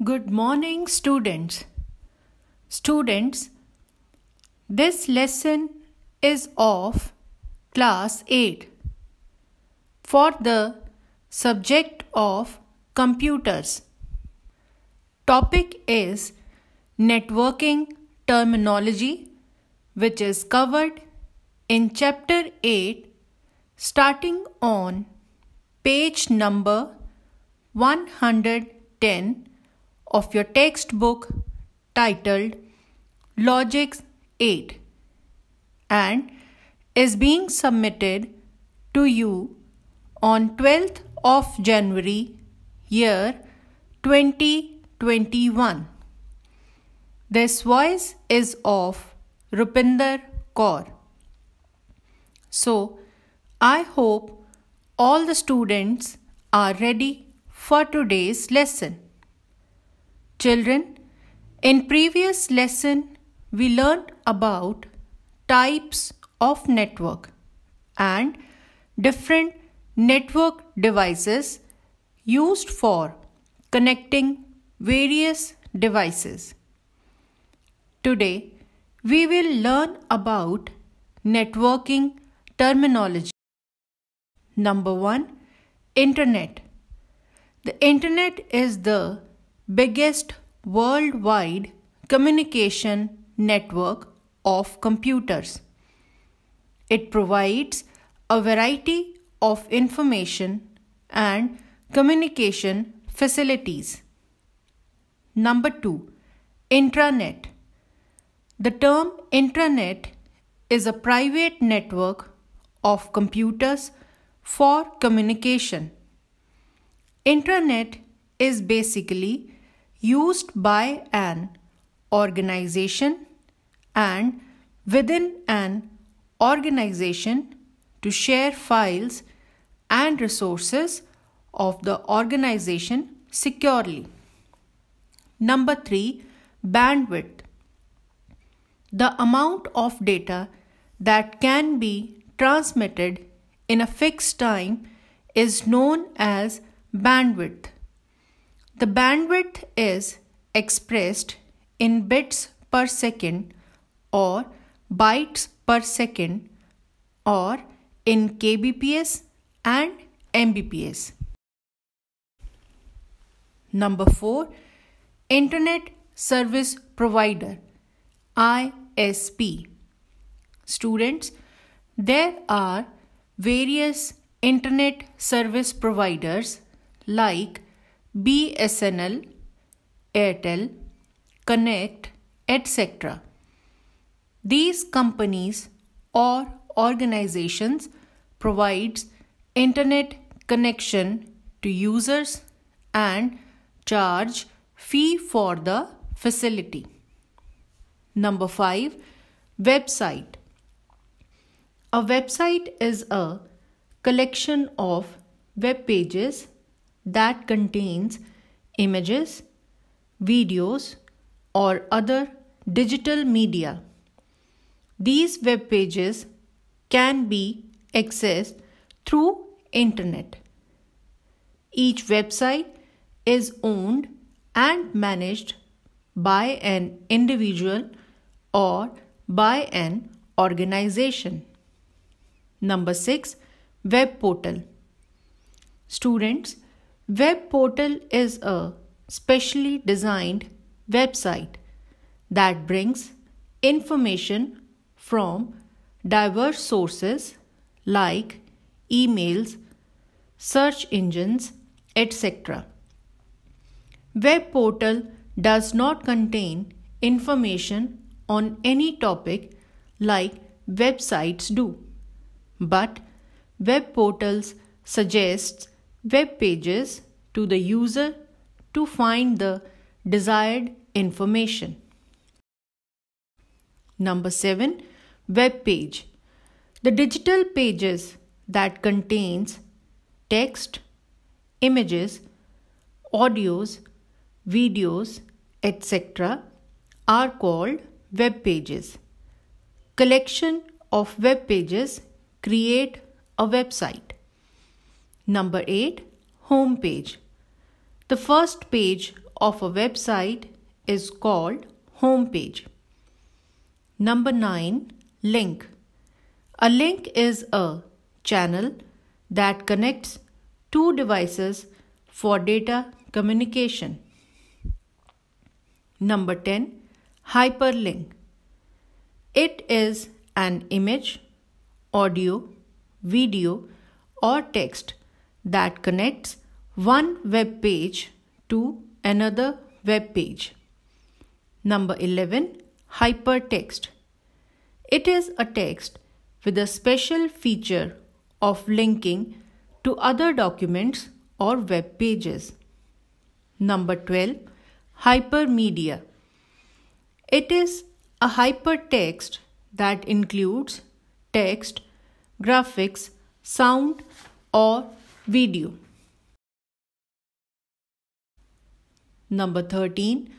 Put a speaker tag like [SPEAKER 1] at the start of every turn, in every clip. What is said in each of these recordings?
[SPEAKER 1] Good morning, students. Students, this lesson is of class 8 for the subject of computers. Topic is networking terminology, which is covered in chapter 8 starting on page number 110 of your textbook titled Logics 8 and is being submitted to you on 12th of January year 2021. This voice is of Rupinder Kaur. So, I hope all the students are ready for today's lesson. Children, in previous lesson we learned about types of network and different network devices used for connecting various devices. Today we will learn about networking terminology. Number 1. Internet. The Internet is the biggest worldwide communication network of computers. It provides a variety of information and communication facilities. Number 2. Intranet. The term intranet is a private network of computers for communication. Intranet is basically used by an organization and within an organization to share files and resources of the organization securely. Number 3. Bandwidth. The amount of data that can be transmitted in a fixed time is known as bandwidth. The bandwidth is expressed in bits per second or bytes per second or in kbps and mbps. Number 4. Internet Service Provider ISP. Students, there are various internet service providers like BSNL, Airtel, Connect, etc. These companies or organizations provides internet connection to users and charge fee for the facility. Number 5. Website. A website is a collection of web pages that contains images, videos, or other digital media. These web pages can be accessed through internet. Each website is owned and managed by an individual or by an organization. Number 6. Web portal. Students, web portal is a specially designed website that brings information from diverse sources like emails, search engines, etc. Web portal does not contain information on any topic like websites do, but web portals suggests web pages to the user to find the desired information. Number 7. Web page. The digital pages that contains text, images, audios, videos, etc. are called web pages. Collection of web pages create a website. Number 8. Home page. The first page of a website is called homepage. Number 9. Link. A link is a channel that connects two devices for data communication. Number 10. Hyperlink. It is an image, audio, video, or text that connects one web page to another web page. Number 11. Hypertext. It is a text with a special feature of linking to other documents or web pages. Number 12. Hypermedia. It is a hypertext that includes text, graphics, sound, or video. Number 13.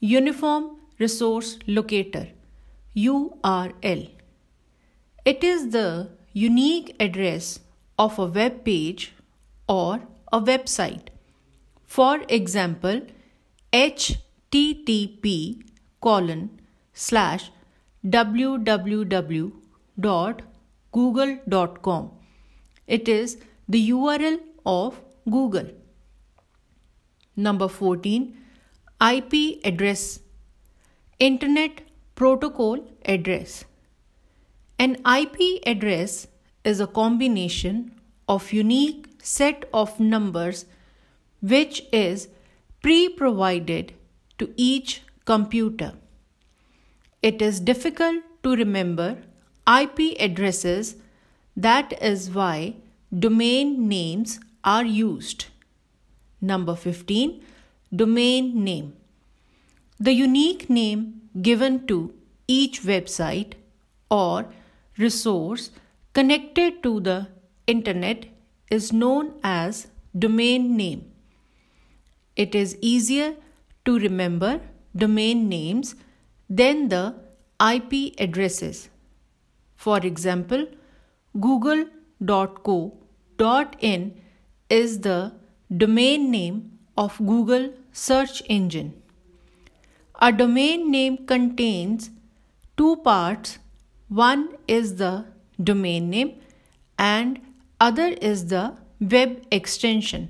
[SPEAKER 1] Uniform Resource Locator URL. It is the unique address of a web page or a website. For example, http://www.google.com. It is the URL of Google. Number 14. IP address. Internet Protocol Address. An IP address is a combination of unique set of numbers which is pre-provided to each computer. It is difficult to remember IP addresses. That is why domain names are used. Number 15. Domain name. The unique name given to each website or resource connected to the internet is known as domain name. It is easier to remember domain names than the IP addresses. For example, google.co.in is the domain name of Google search engine. A domain name contains two parts. One is the domain name and other is the web extension.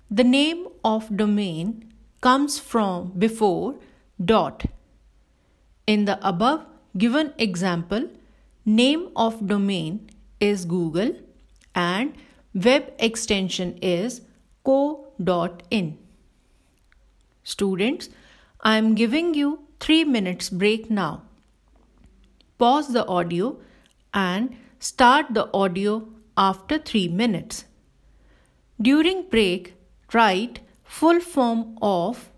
[SPEAKER 1] The name of domain comes from before dot. In the above given example, name of domain is Google and web extension is co.in. Students, I am giving you 3 minutes break now. Pause the audio and start the audio after 3 minutes. During break, write full form of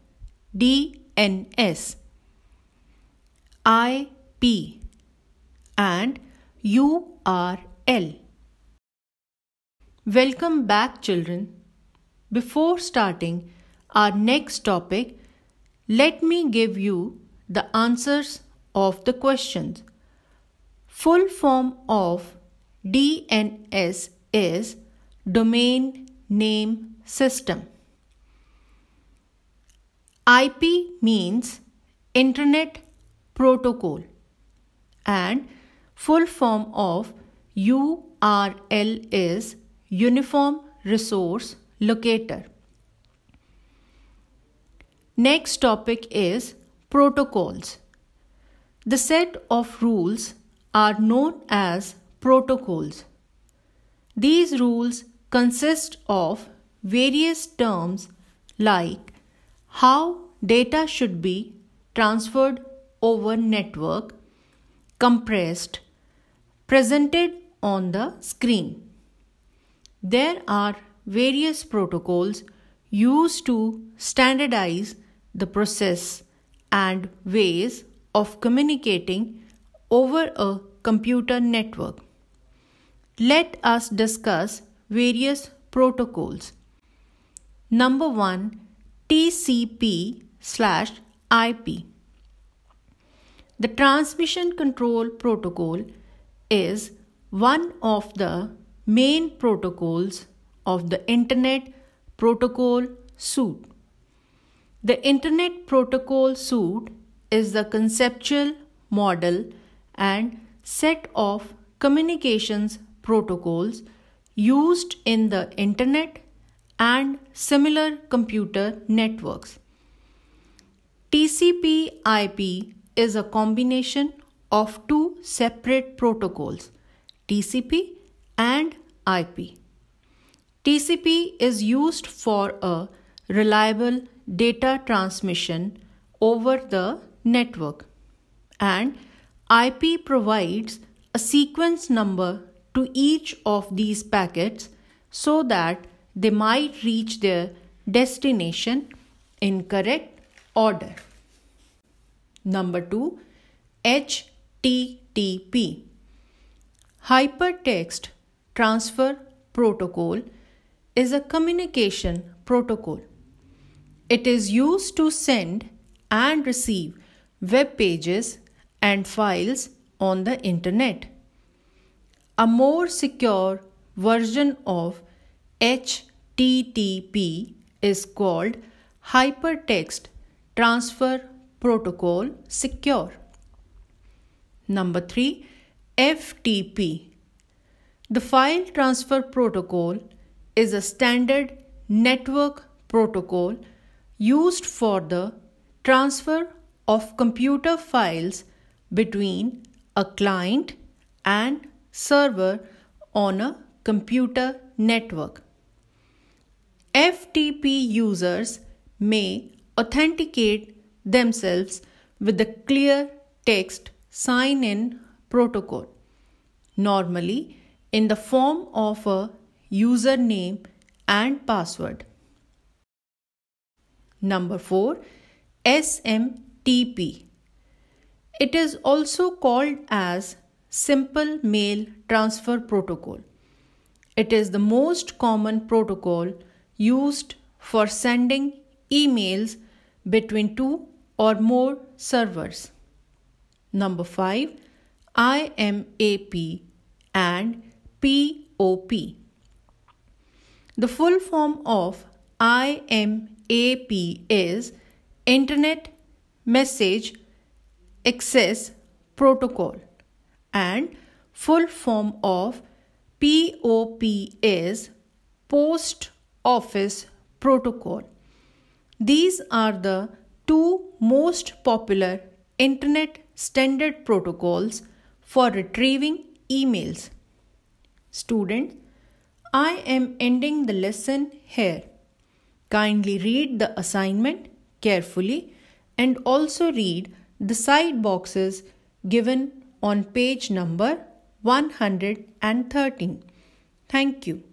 [SPEAKER 1] DNS, IP and URL. Welcome back, children. Before starting our next topic, let me give you the answers of the questions. Full form of DNS is Domain Name System. IP means Internet Protocol and full form of URL is Uniform Resource Locator. Next topic is protocols. The set of rules are known as protocols. These rules consist of various terms like how data should be transferred over network, compressed, presented on the screen. There are various protocols used to standardize the process and ways of communicating over a computer network. Let us discuss various protocols. Number 1. TCP/IP. The Transmission Control Protocol is one of the main protocols of the Internet Protocol suite. The Internet Protocol Suite is the conceptual model and set of communications protocols used in the Internet and similar computer networks. TCP/IP is a combination of two separate protocols, TCP and IP. TCP is used for a reliable data transmission over the network, and IP provides a sequence number to each of these packets so that they might reach their destination in correct order. Number 2, HTTP. Hypertext Transfer Protocol is a communication protocol. It is used to send and receive web pages and files on the Internet. A more secure version of HTTP is called Hypertext Transfer Protocol Secure. Number 3, FTP. The File Transfer Protocol is a standard network protocol used for the transfer of computer files between a client and server on a computer network. FTP users may authenticate themselves with the clear text sign-in protocol, normally in the form of a username and password. Number 4, SMTP. It is also called as Simple Mail Transfer Protocol. It is the most common protocol used for sending emails between two or more servers. Number 5, IMAP and POP. The full form of IMAP is Internet Message Access Protocol, and full form of POP is Post Office Protocol. These are the two most popular Internet standard protocols for retrieving emails. Students, I am ending the lesson here. Kindly read the assignment carefully and also read the side boxes given on page number 113. Thank you.